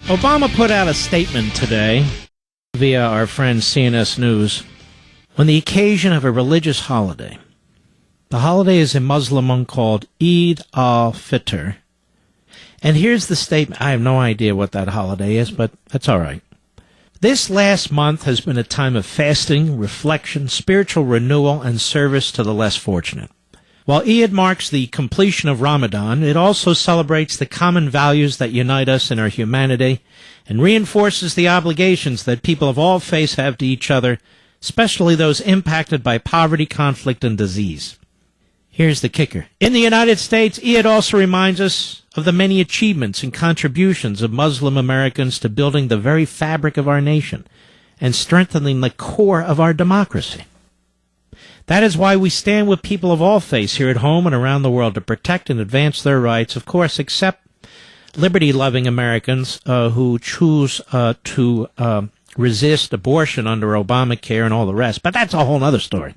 Obama put out a statement today via our friend CNS News on the occasion of a religious holiday. The holiday is a Muslim one called Eid al-Fitr. And here's the statement. I have no idea what that holiday is, but that's all right. This last month has been a time of fasting, reflection, spiritual renewal, and service to the less fortunate. While Eid marks the completion of Ramadan, it also celebrates the common values that unite us in our humanity and reinforces the obligations that people of all faiths have to each other, especially those impacted by poverty, conflict, and disease. Here's the kicker. In the United States, Eid also reminds us of the many achievements and contributions of Muslim Americans to building the very fabric of our nation and strengthening the core of our democracy. That is why we stand with people of all faiths here at home and around the world to protect and advance their rights, of course, except liberty-loving Americans who choose to resist abortion under Obamacare and all the rest. But that's a whole other story.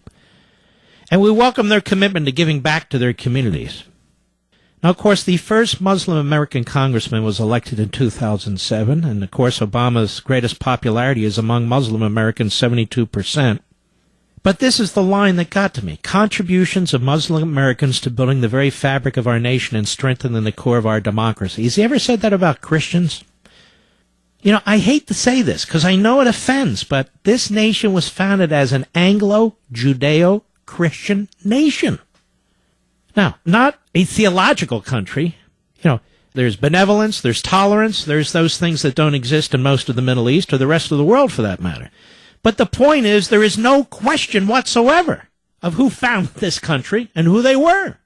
And we welcome their commitment to giving back to their communities. Now, of course, the first Muslim American congressman was elected in 2007, and, of course, Obama's greatest popularity is among Muslim Americans, 72%. But this is the line that got to me. Contributions of Muslim Americans to building the very fabric of our nation and strengthening the core of our democracy. Has he ever said that about Christians? You know, I hate to say this because I know it offends, but this nation was founded as an Anglo-Judeo-Christian nation. Now, not a theological country. You know, there's benevolence, there's tolerance, there's those things that don't exist in most of the Middle East or the rest of the world for that matter. But the point is, there is no question whatsoever of who founded this country and who they were.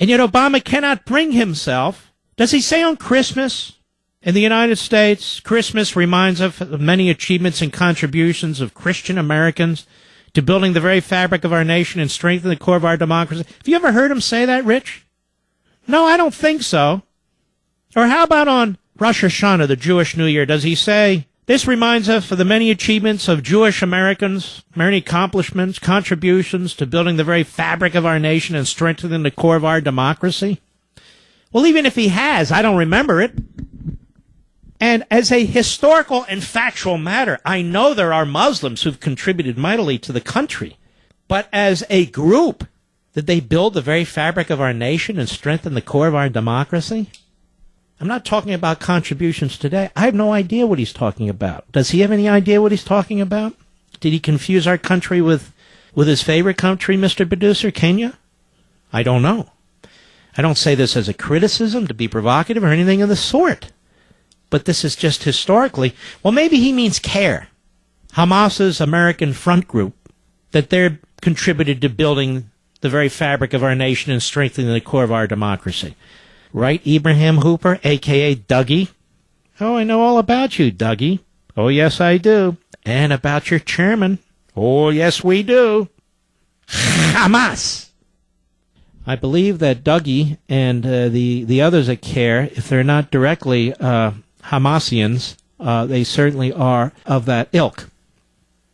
And yet Obama cannot bring himself. Does he say on Christmas in the United States, Christmas reminds us of many achievements and contributions of Christian Americans to building the very fabric of our nation and strengthening the core of our democracy? Have you ever heard him say that, Rich? No, I don't think so. Or how about on Rosh Hashanah, the Jewish New Year? Does he say, this reminds us of the many achievements of Jewish Americans, many accomplishments, contributions to building the very fabric of our nation and strengthening the core of our democracy? Well, even if he has, I don't remember it. And as a historical and factual matter, I know there are Muslims who've contributed mightily to the country. But as a group, did they build the very fabric of our nation and strengthen the core of our democracy? I'm not talking about contributions today. I have no idea what he's talking about. Does he have any idea what he's talking about? Did he confuse our country with his favorite country, Mr. Producer, Kenya? I don't know. I don't say this as a criticism to be provocative or anything of the sort. But this is just historically. Well, maybe he means CARE, Hamas's American Front Group, that they're contributed to building the very fabric of our nation and strengthening the core of our democracy. Right, Ibrahim Hooper, a.k.a. Dougie? Oh, I know all about you, Dougie. Oh, yes, I do. And about your chairman. Oh, yes, we do. Hamas. I believe that Dougie and the others at CARE, if they're not directly Hamasians, they certainly are of that ilk.